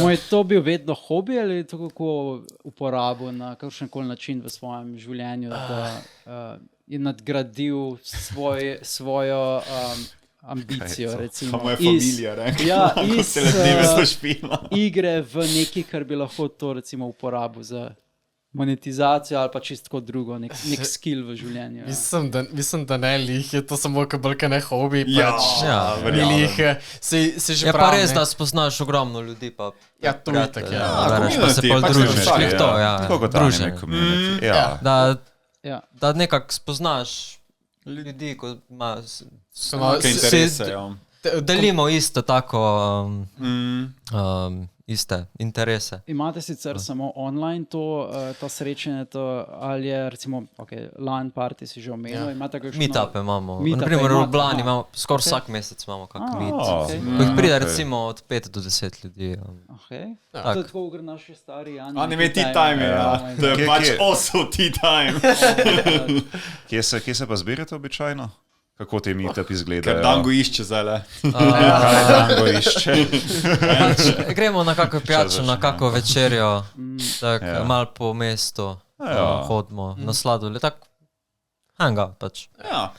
mu je to bil vedno hobi ali je to kako uporabil na kakšen koli način v svojem življenju, da je nadgradil svojo ambicijo, recimo. Pa moja familija, Ja, ko se le dneve so špila. igre v nekaj, kar bi lahko to recimo uporabil za monetizacijo ali pa čisto kot drugo, nek skill v življenju. Mislim, da ne lih, je to samo kabalka ne hobi. Ja, lih, se že Je prav, pa res, ne. da spoznaš ogromno ljudi, pa Ja, to je tako, ja. bereš, pa se community, pol pač družiš, community, glih to, ja. Tako kot druženje. anime community. Ja. Ja. Da nekako spoznaš ljudi, ko ima Kaj interese, ja. delimo isto tako iste interese. Imate sicer samo online ta srečanje, ali je recimo, LAN party si že omenil, imate kakšno... Meetupe imamo, Meetupe naprimer v imate, Ljubljani aha. imamo, skoraj vsak mesec imamo kak meet. okej. Ko jih pride recimo od 5 do 10 ljudi. Okay. Tak. To je tako, kot naši stari Anime tea time, ja. To je pač also tea time. Kje se pa zbirate običajno? Kako te meetup izgledajo? Ker Dango išče zdaj. Kaj Dango išče? Pač gremo na kako pijačo, na kako večerjo, tako Ja. malo po mestu Ja. hodimo na sladoled, tako hanga pač. Ja.